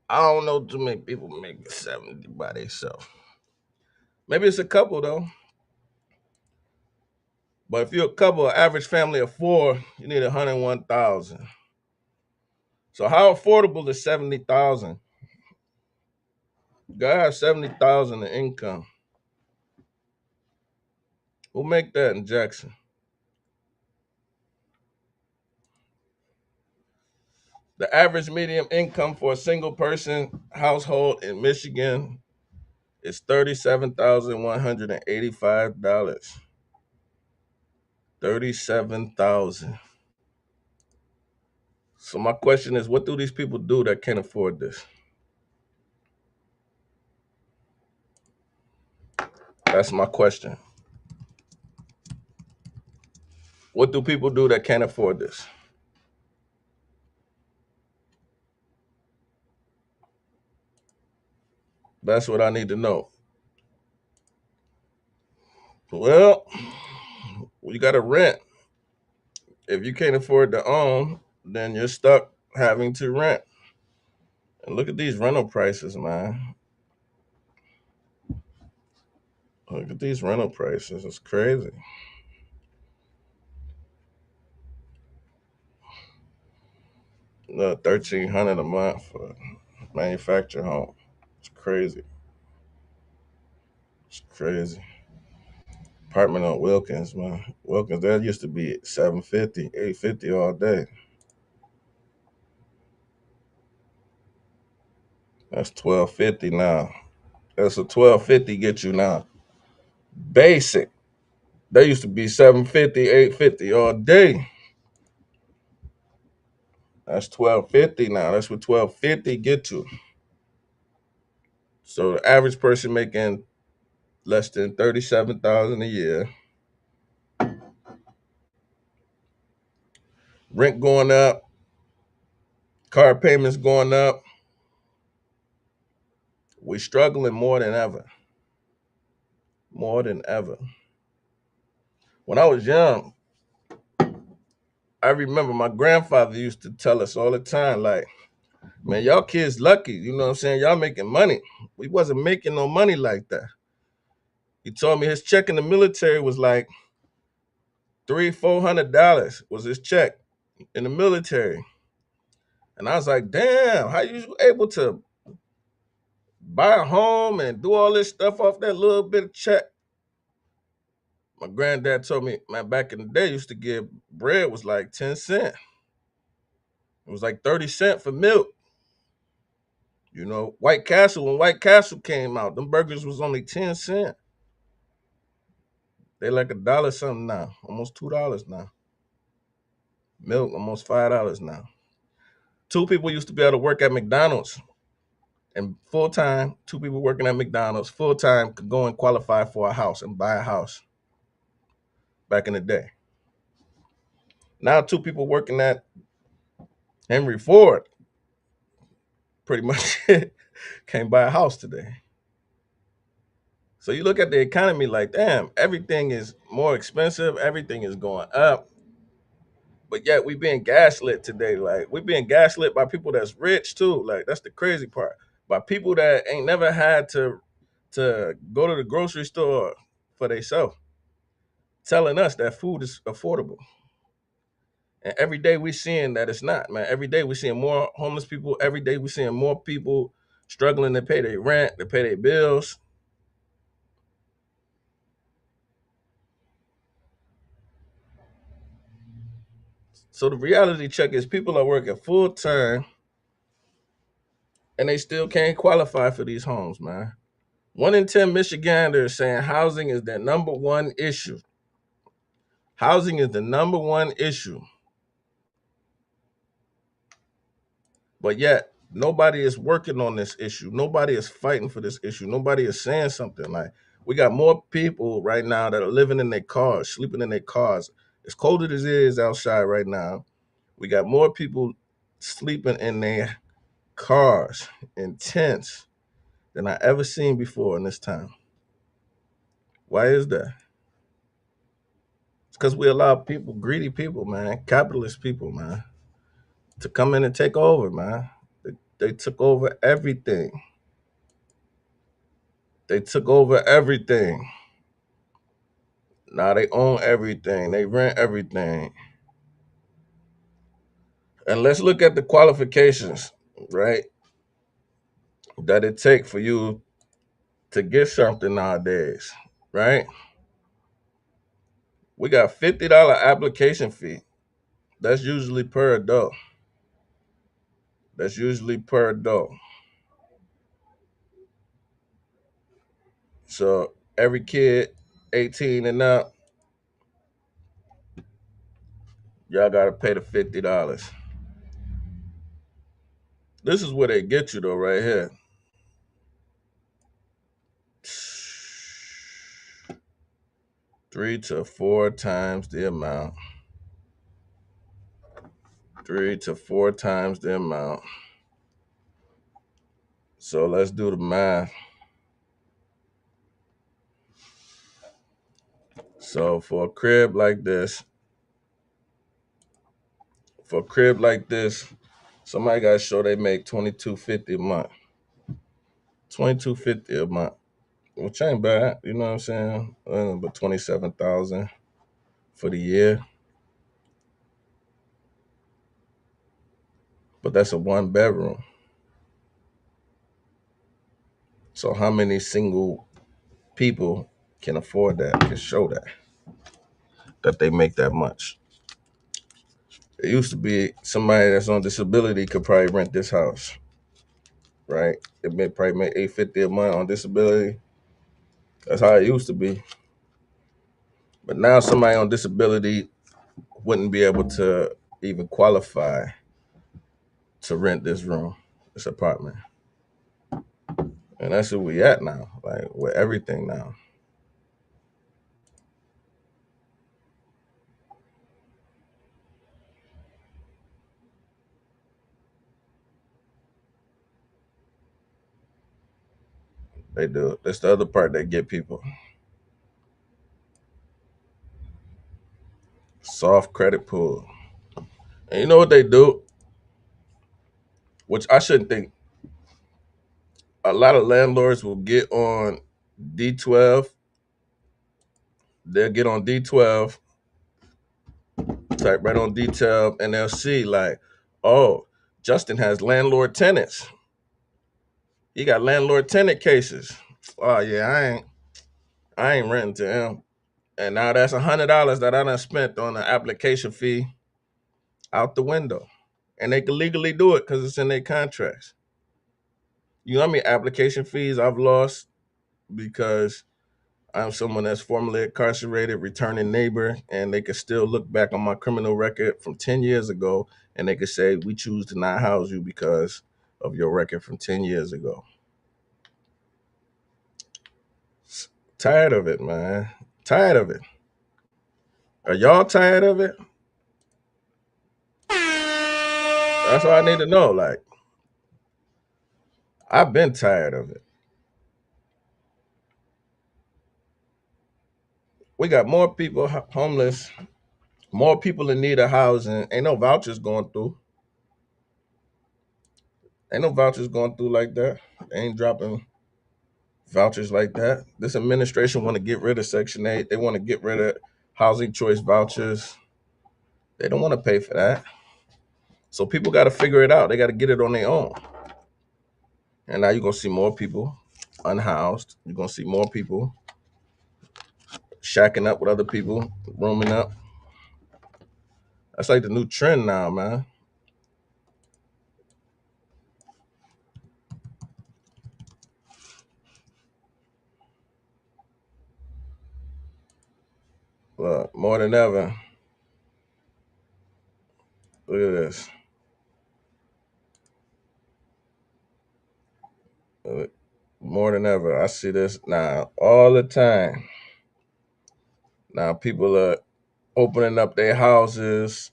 I don't know too many people make 70 by themselves. Maybe it's a couple though. But if you're a couple, an average family of four, you need 101,000. So how affordable is 70,000? You gotta have 70,000 in income. Who make that in Jackson? The average median income for a single person household in Michigan is $37,185. 37,000. So my question is, what do these people do that can't afford this? That's my question. What do people do that can't afford this? That's what I need to know. Well, you got to rent. If you can't afford to own, then you're stuck having to rent. And look at these rental prices, man. Look at these rental prices. It's crazy. No, $1,300 a month for a manufactured home. It's crazy. It's crazy. Apartment on Wilkins, man. Wilkins, that used to be $750, $850 all day. That's $1,250 now. That's a $1,250 get you now. Basic. They used to be $750, $850 all day. That's $1,250 now. That's what $1,250 get you. So the average person making less than $37,000 a year. Rent going up. Car payments going up. We're struggling more than ever. More than ever. When I was young, I remember my grandfather used to tell us all the time, like, man, y'all kids lucky. You know what I'm saying? Y'all making money. We wasn't making no money like that. He told me his check in the military was like $300-$400 was his check in the military. And I was like, damn, how you able to buy a home and do all this stuff off that little bit of check? My granddad told me, man, back in the day, used to give bread was like 10 cents. It was like 30 cents for milk. You know, White Castle, when White Castle came out, them burgers was only 10 cents. They like $1 something now, almost $2 now. Milk, almost $5 now. 2 people used to be able to work at McDonald's and full time. 2 people working at McDonald's full time could go and qualify for a house and buy a house back in the day. Now 2 people working at Henry Ford pretty much can't buy a house today. So you look at the economy like, damn, everything is more expensive, everything is going up. But yet we being gaslit today. Like, we being gaslit by people that's rich too. Like, that's the crazy part. By people that ain't never had to go to the grocery store for themselves, telling us that food is affordable. And every day we seeing that it's not, man. Every day we seeing more homeless people. Every day we seeing more people struggling to pay their rent, to pay their bills. So the reality check is people are working full time and they still can't qualify for these homes, man. 1 in 10 Michiganders saying housing is their number one issue. Housing is the number one issue. But yet, nobody is working on this issue. Nobody is fighting for this issue. Nobody is saying something. Like, we got more people right now that are living in their cars, sleeping in their cars. As cold as it is outside right now, we got more people sleeping in their cars in tents than I ever seen before in this time. Why is that? It's because we allow people, greedy people, man, capitalist people, man, to come in and take over, man. They took over everything. They took over everything. Now they own everything. They rent everything. And let's look at the qualifications, right, that it take for you to get something nowadays, right? We got $50 application fee. That's usually per adult. That's usually per adult. So every kid 18 and up, y'all gotta pay the $50. This is where they get you though, right here. 3 to 4 times the amount. 3 to 4 times the amount. So let's do the math. So for a crib like this, somebody got to show they make $22.50 a month. $22.50 a month, which ain't bad. You know what I'm saying? But $27,000 for the year. But that's a 1-bedroom. So how many single people can afford that? Can show that they make that much? It used to be somebody that's on disability could probably rent this house, right? It may probably make $850 a month on disability. That's how it used to be. But now somebody on disability wouldn't be able to even qualify to rent this room, this apartment. And that's where we at now, like with everything now. They do. That's the other part that get people. Soft credit pool. And you know what they do? Which I shouldn't think. A lot of landlords will get on D12. They'll get on D12, type right on D12, and they'll see like, oh, Justin has landlord tenants. He got landlord tenant cases. Oh yeah, I ain't renting to him. And now that's $100 that I done spent on an application fee out the window. And they can legally do it because it's in their contracts. You know how many application fees I've lost because I'm someone that's formerly incarcerated, returning neighbor, and they could still look back on my criminal record from 10 years ago and they could say, we choose to not house you because of your record from 10 years ago. Tired of it, man. Tired of it. Are y'all tired of it? That's all I need to know. Like, I've been tired of it. We got more people homeless, more people in need of housing. Ain't no vouchers going through. Ain't no vouchers going through like that. They ain't dropping vouchers like that. This administration want to get rid of Section 8. They want to get rid of housing choice vouchers. They don't want to pay for that. So people got to figure it out. They got to get it on their own. And now you're going to see more people unhoused. You're going to see more people shacking up with other people, rooming up. That's like the new trend now, man. Look, more than ever. Look at this. More than ever. I see this now all the time. Now people are opening up their houses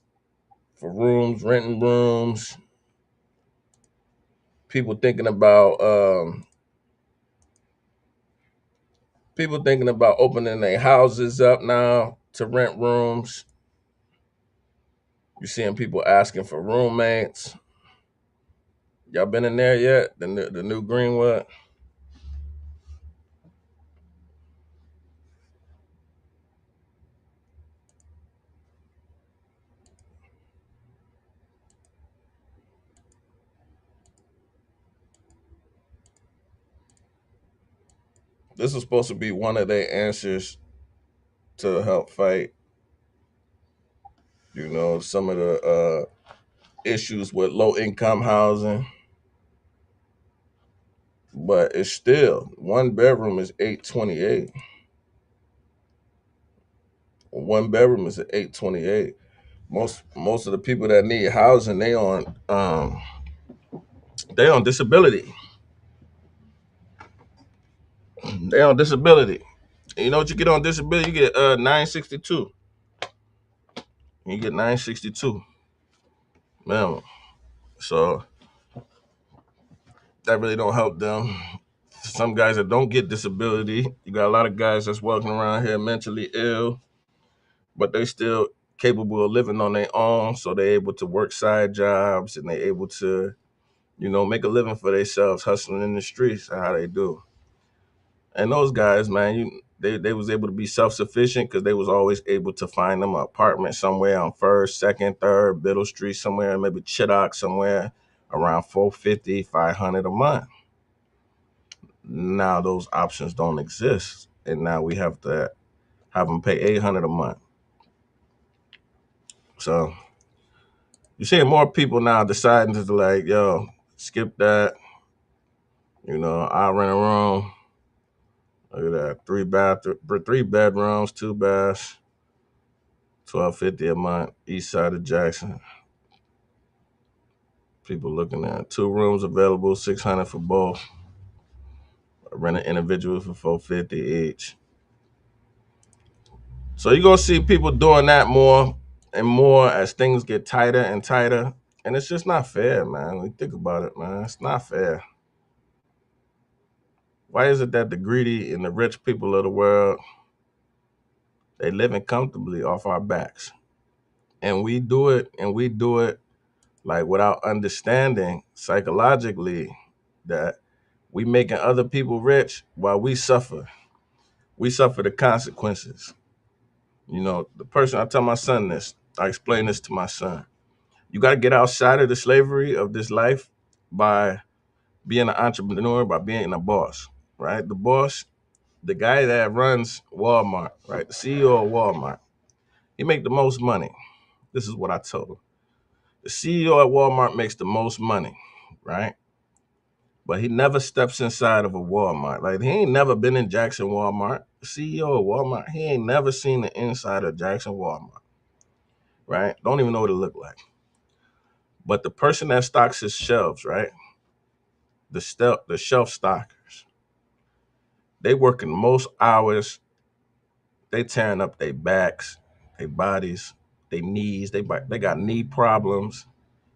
for rooms, renting rooms. People thinking about opening their houses up now to rent rooms. You're seeing people asking for roommates. Y'all been in there yet? The new Greenwood? This is supposed to be one of their answers to help fight, some of the issues with low income housing. But it's still, one bedroom is $828. One bedroom is at $828. Most of the people that need housing, they on disability. They on disability. And you know what you get on disability? You get 962. You get 962 minimum. So that really don't help them. Some guys that don't get disability, you got a lot of guys that's walking around here mentally ill, but they still capable of living on their own. So they're able to work side jobs and they're able to, make a living for themselves, hustling in the streets, how they do. And those guys, man, they was able to be self-sufficient because they was always able to find them an apartment somewhere on 1st, 2nd, 3rd, Biddle Street somewhere, maybe Chittock somewhere around $450, $500 a month. Now those options don't exist. And now we have to have them pay $800 a month. So you're seeing more people now deciding to like, yo, skip that. I'll rent a room. Look at that, 3 bedrooms, 2 baths, $1,250 a month, east side of Jackson. People looking at 2 rooms available, $600 for both. Rent an individual for $450 each. So you're gonna see people doing that more and more as things get tighter and tighter. And it's just not fair, man. When you think about it, man, it's not fair. Why is it that the greedy and the rich people of the world, they living comfortably off our backs? And we do it like without understanding psychologically that we making other people rich while we suffer. We suffer the consequences. The person, I tell my son this, I explain this to my son. You got to get outside of the slavery of this life by being an entrepreneur, by being a boss, right? The boss, the guy that runs Walmart, right? The CEO of Walmart, he make the most money. This is what I told him. The CEO at Walmart makes the most money, right? But he never steps inside of a Walmart. Like, he ain't never been in Jackson Walmart. the CEO of Walmart, he ain't never seen the inside of Jackson Walmart, right? Don't even know what it looked like. But the person that stocks his shelves, right? The shelf stockers, they working most hours. They tearing up their backs, their bodies, their knees. They got knee problems.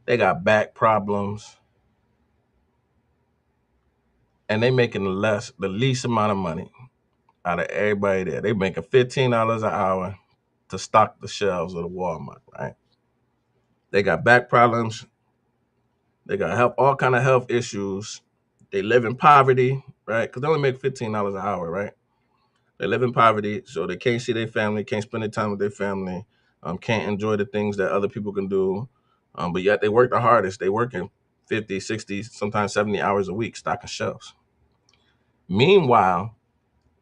They got back problems. And they making the least amount of money out of everybody there. They making $15 an hour to stock the shelves of the Walmart, right? They got back problems. They got all kind of health issues. They live in poverty, right? Because they only make $15 an hour, right? They live in poverty, so they can't see their family, can't spend their time with their family, can't enjoy the things that other people can do. But yet they work the hardest. They working 50, 60, sometimes 70 hours a week stocking shelves. Meanwhile,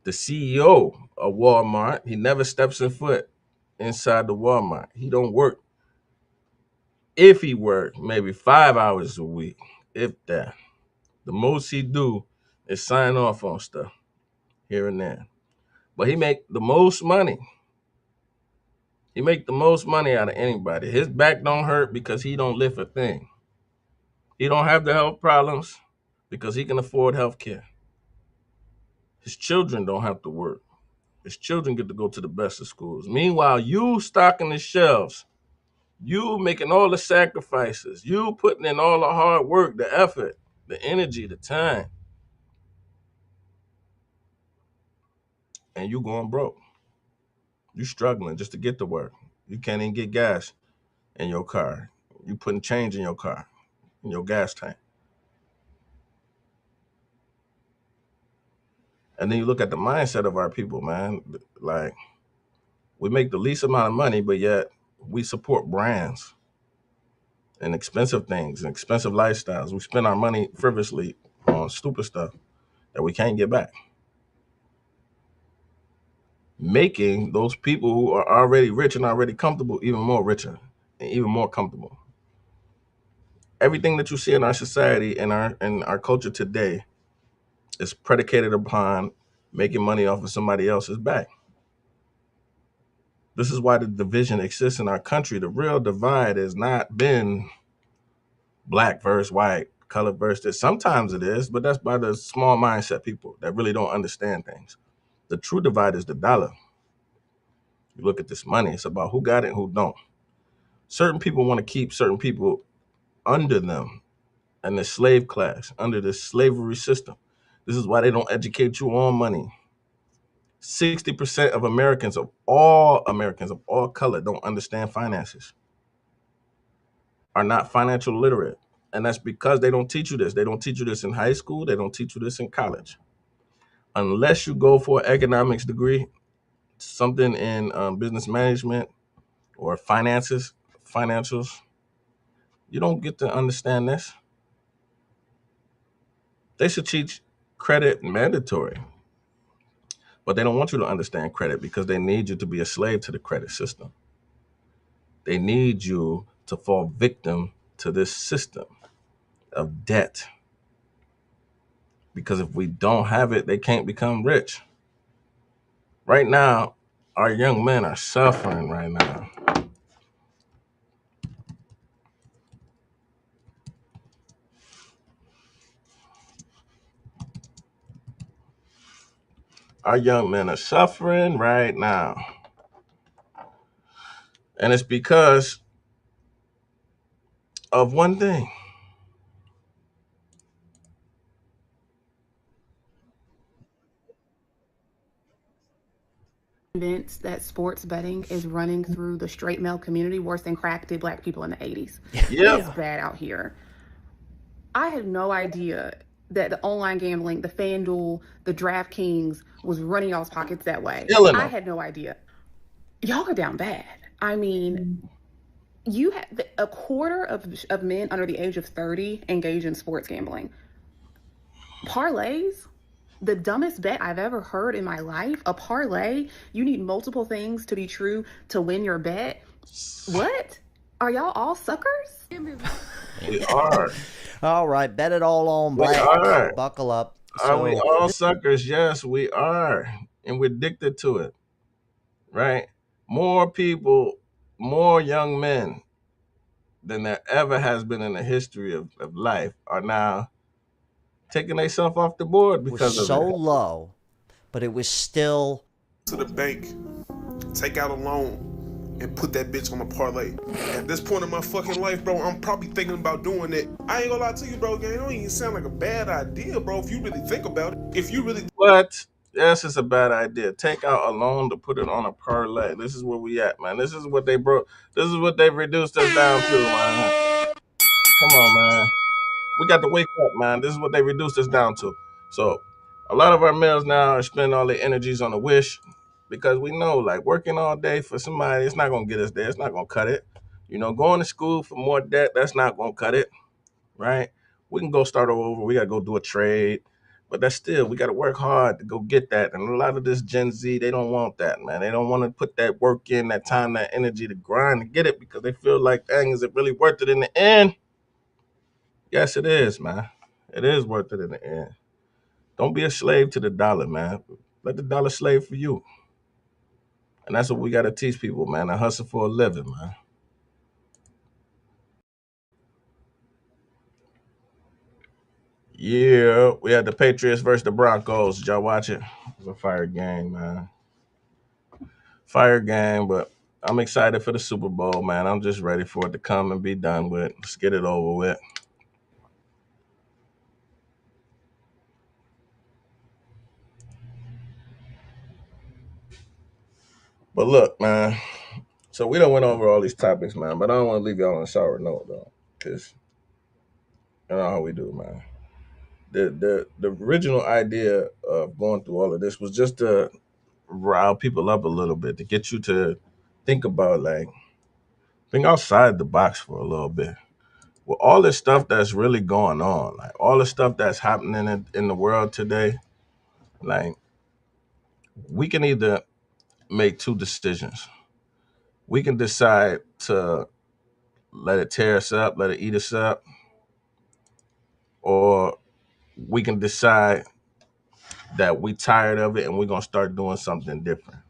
the CEO of Walmart, he never steps in foot inside the Walmart. He don't work. If he work, maybe 5 hours a week, if that. The most he do is sign off on stuff here and there. But he make the most money. He make the most money out of anybody. His back don't hurt because he don't lift a thing. He don't have the health problems because he can afford health care. His children don't have to work. His children get to go to the best of schools. Meanwhile, you stocking the shelves, you making all the sacrifices, you putting in all the hard work, the effort, the energy, the time, and you going broke. You struggling just to get to work. You can't even get gas in your car. You putting change in your car, in your gas tank. And then you look at the mindset of our people, man. Like, we make the least amount of money, but yet we support brands and expensive things and expensive lifestyles. We spend our money frivolously on stupid stuff that we can't get back, making those people who are already rich and already comfortable even more richer and even more comfortable. Everything that you see in our society and our culture today is predicated upon making money off of somebody else's back. This is why the division exists in our country. The real divide has not been black versus white, color versus this. Sometimes it is, but that's by the small mindset people that really don't understand things. The true divide is the dollar. You look at this money, it's about who got it and who don't. Certain people want to keep certain people under them and the slave class, under the slavery system. This is why they don't educate you on money. 60% of Americans of all color don't understand finances, are not financial literate. And that's because they don't teach you this. They don't teach you this in high school. They don't teach you this in college. Unless you go for an economics degree, something in business management or financials, you don't get to understand this. They should teach credit mandatory, but they don't want you to understand credit because they need you to be a slave to the credit system. They need you to fall victim to this system of debt. Because if we don't have it, they can't become rich. Right now, our young men are suffering right now. Our young men are suffering right now. And it's because of one thing. Convinced that sports betting is running through the straight male community worse than crack did black people in the 80s. Yep. It's bad out here. I had no idea that the online gambling, the FanDuel, the DraftKings was running y'all's pockets that way. I had no idea. Y'all are down bad. I mean, you had a quarter of men under the age of 30 engage in sports gambling. Parlays, the dumbest bet I've ever heard in my life. A parlay, you need multiple things to be true to win your bet. What? Are y'all all suckers? We are. All right, bet it all on black. Buckle up. Are we all suckers? Yes, we are. and we're addicted to it, right? More people, more young men than there ever has been in the history of life are now taking themselves off the board because was of so it. low, but it was still to the bank, take out a loan, and put that bitch on a parlay. At this point in my fucking life, bro, I'm probably thinking about doing it. I ain't gonna lie to you, bro, gang, it don't even sound like a bad idea, bro, if you really think about it. If you really... What? Yes, it's a bad idea. Take out a loan to put it on a parlay. This is where we at, man. This is what they broke. This is what they've reduced us down to, man. Come on, man. We got to wake up, man. This is what they reduced us down to. So a lot of our males now are spending all their energies on a wish because we know, like, working all day for somebody, it's not going to get us there. It's not going to cut it. You know, going to school for more debt, that's not going to cut it, right? We can go start over. We got to go do a trade. But that's still, we got to work hard to go get that. And a lot of this Gen Z, they don't want that, man. They don't want to put that work in, that time, that energy to grind to get it because they feel like, dang, is it really worth it in the end? Yes, it is, man. It is worth it in the end. Don't be a slave to the dollar, man. Let the dollar slave for you. And that's what we got to teach people, man. To hustle for a living, man. Yeah, we had the Patriots versus the Broncos. Did y'all watch it? It was a fire game, man. Fire game, but I'm excited for the Super Bowl, man. I'm just ready for it to come and be done with. Let's get it over with. But look, man. So we done went over all these topics, man. But I don't want to leave y'all on a sour note, though, because you know how we do, man. The original idea of going through all of this was just to rile people up a little bit, to get you to think about, like, think outside the box for a little bit. With all this stuff that's really going on, like all the stuff that's happening in the world today, like, we can either make two decisions. We can decide to let it tear us up, let it eat us up, or we can decide that we tired of it and we're gonna start doing something different.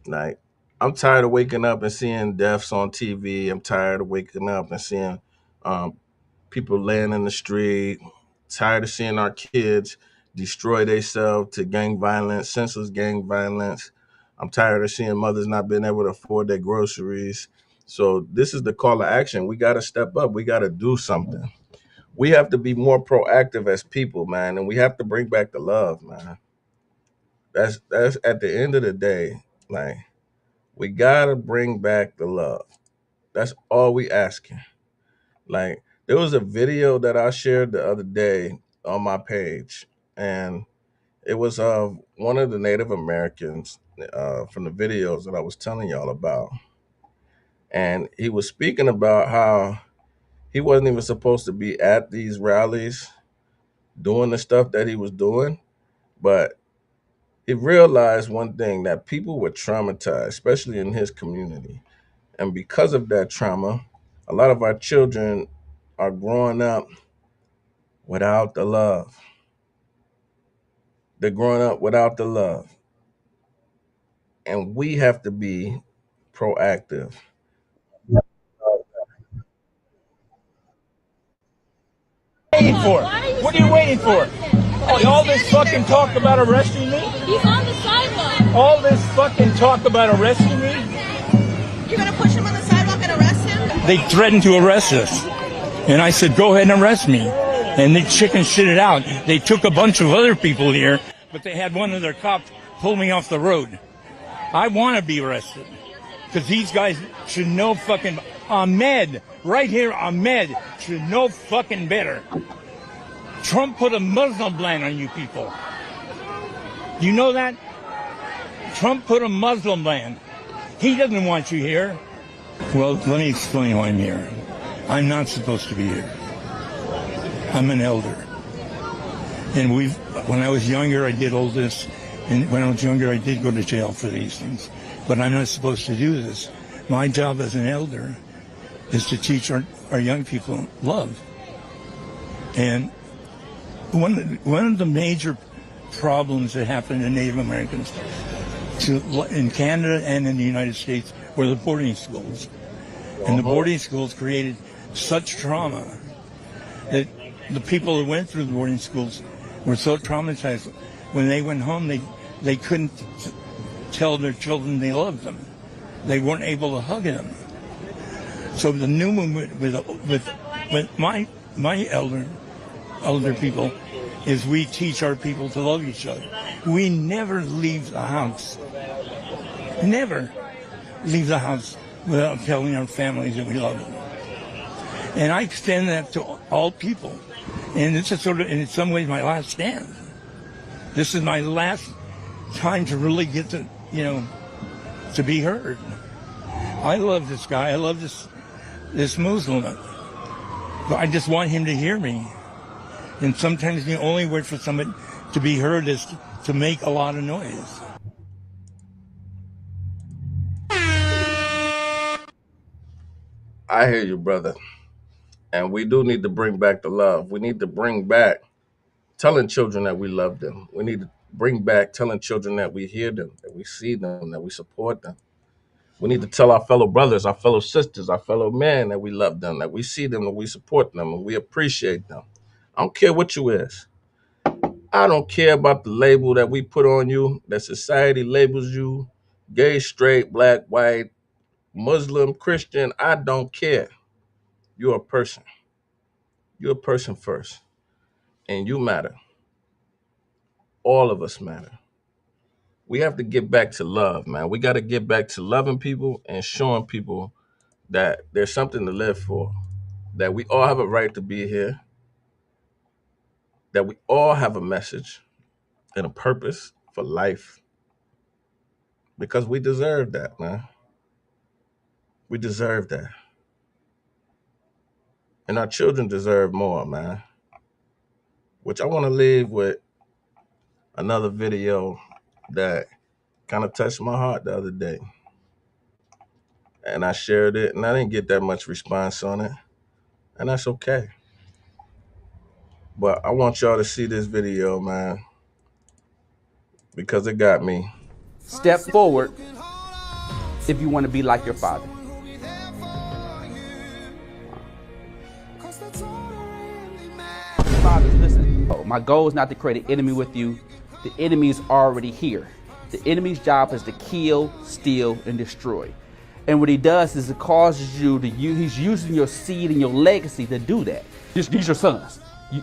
Like, I'm tired of waking up and seeing deaths on TV. I'm tired of waking up and seeing people laying in the street. Tired of seeing our kids destroy themselves to gang violence, senseless gang violence. I'm tired of seeing mothers not being able to afford their groceries. So this is the call to action. We got to step up. We got to do something. We have to be more proactive as people, man, and we have to bring back the love, man. That's at the end of the day, like, we gotta bring back the love. That's all we asking. Like, there was a video that I shared the other day on my page, and it was of one of the Native Americans from the videos that I was telling y'all about. And he was speaking about how he wasn't even supposed to be at these rallies doing the stuff that he was doing, but he realized one thing, that people were traumatized, especially in his community. And because of that trauma, a lot of our children are growing up without the love. They're growing up without the love. And we have to be proactive. Waiting for? What are you waiting for? Oh, all this fucking talk about arresting me? He's on the sidewalk. All this fucking talk about arresting me? You're gonna push him on the sidewalk and arrest him? They threatened to arrest us. And I said, go ahead and arrest me. And they chicken shitted out. They took a bunch of other people here, but they had one of their cops pull me off the road. I want to be arrested. Because these guys should know fucking... Ahmed, right here, Ahmed, should know fucking better. Trump put a Muslim ban on you people. You know that? Trump put a Muslim ban. He doesn't want you here. Well, let me explain why I'm here. I'm not supposed to be here. I'm an elder. And when I was younger, I did all this. And when I was younger, I did go to jail for these things. But I'm not supposed to do this. My job as an elder is to teach our young people love. And one of the major problems that happen to Native Americans in Canada and in the United States were the boarding schools. And the boarding schools created such trauma that the people who went through the boarding schools were so traumatized. When they went home, they couldn't tell their children they loved them. They weren't able to hug them. So the new movement with my elder people is we teach our people to love each other. We never leave the house. Never leave the house without telling our families that we love them. And I extend that to all people. And it's in some ways, my last stand. This is my last time to really get to, to be heard. I love this guy. I love this Muslim. But I just want him to hear me. And sometimes the only word for somebody to be heard is to make a lot of noise. I hear you, brother. And we do need to bring back the love. We need to bring back telling children that we love them. We need to bring back telling children that we hear them, that we see them, that we support them. We need to tell our fellow brothers, our fellow sisters, our fellow men that we love them, that we see them, that we support them, and we appreciate them. I don't care what you is. I don't care about the label that we put on you, that society labels you, gay, straight, black, white, Muslim, Christian. I don't care. You're a person. You're a person first. And you matter. All of us matter. We have to get back to love, man. We got to get back to loving people and showing people that there's something to live for, that we all have a right to be here, that we all have a message and a purpose for life, because we deserve that, man. We deserve that. And our children deserve more, man. Which I want to leave with another video that kind of touched my heart the other day. And I shared it, and I didn't get that much response on it. And that's okay. But I want y'all to see this video, man, because it got me. Step forward if you want to be like your father. Fathers, listen. My goal is not to create an enemy with you. The enemy is already here. The enemy's job is to kill, steal, and destroy. And what he does is it causes you to use, he's using your seed and your legacy to do that. These are your sons.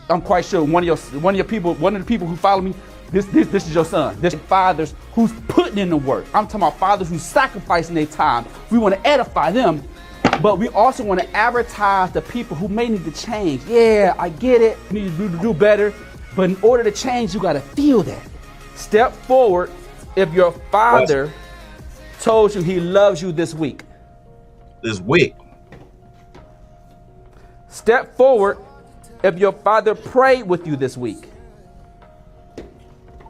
I'm quite sure one of the people who follow me, this is your son. This is fathers who's putting in the work. I'm talking about fathers who's sacrificing their time. We want to edify them, but we also want to advertise the people who may need to change. Yeah, I get it. You need to do better. But in order to change, you got to feel that. Step forward if your father told you he loves you this week. This week. Step forward if your father prayed with you this week.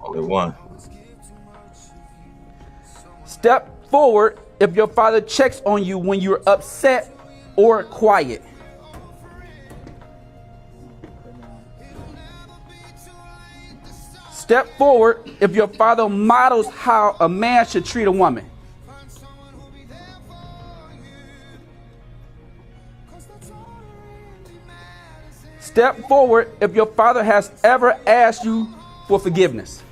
Only one. Step forward if your father checks on you when you're upset or quiet. Step forward if your father models how a man should treat a woman. Step forward if your father has ever asked you for forgiveness.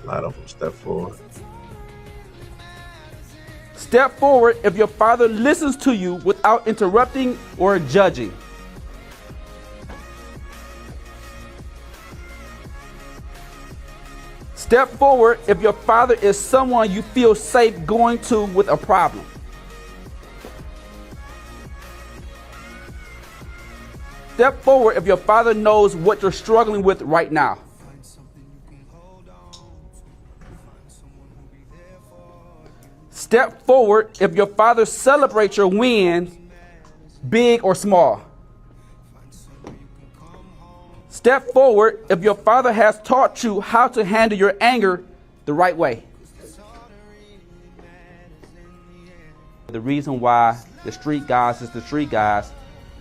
A lot of them step forward. Step forward if your father listens to you without interrupting or judging. Step forward if your father is someone you feel safe going to with a problem. Step forward if your father knows what you're struggling with right now. Step forward if your father celebrates your wins, big or small. Step forward if your father has taught you how to handle your anger the right way. The reason why the street guys is the street guys,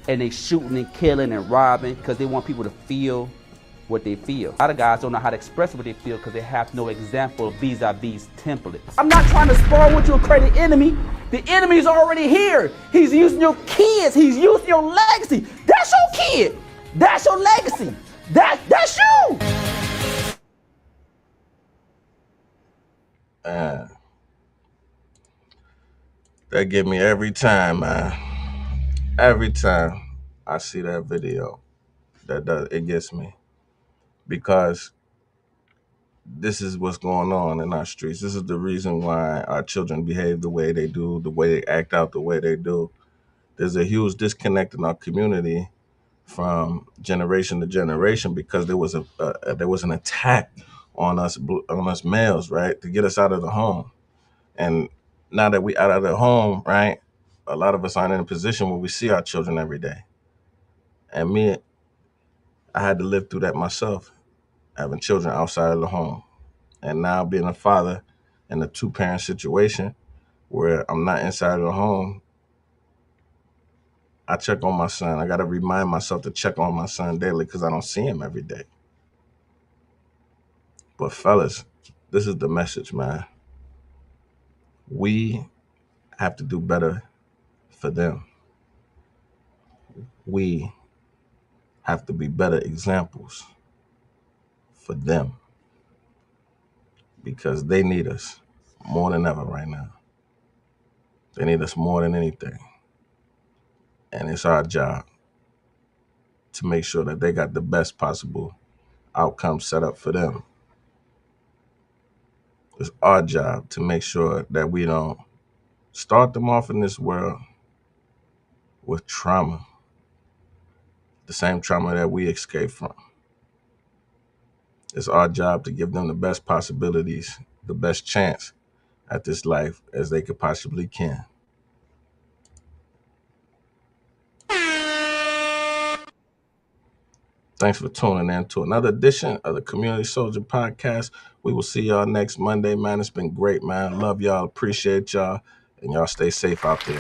and they shooting and killing and robbing because they want people to feel what they feel. A lot of guys don't know how to express what they feel because they have no example of vis-a-vis templates. I'm not trying to spar with you and create an enemy. The enemy's already here. He's using your kids. He's using your legacy. That's your kid. That's your legacy. That's you. That get me every time, man. Every time I see that video, it gets me. Because this is what's going on in our streets. This is the reason why our children behave the way they do, the way they act out the way they do. There's a huge disconnect in our community from generation to generation because there was an attack on us males, right, to get us out of the home. And now that we out of the home, right, a lot of us aren't in a position where we see our children every day. And I had to live through that myself, having children outside of the home. And now being a father in a two-parent situation where I'm not inside of the home, I check on my son. I got to remind myself to check on my son daily because I don't see him every day. But fellas, this is the message, man. We have to do better for them. We have to be better examples for them because they need us more than ever right now. They need us more than anything. And it's our job to make sure that they got the best possible outcome set up for them. It's our job to make sure that we don't start them off in this world with trauma, the same trauma that we escaped from. It's our job to give them the best possibilities, the best chance at this life as they could possibly can. Thanks for tuning in to another edition of the Community Soldier Podcast. We will see y'all next Monday, man. It's been great, man. Love y'all. Appreciate y'all. And y'all stay safe out there.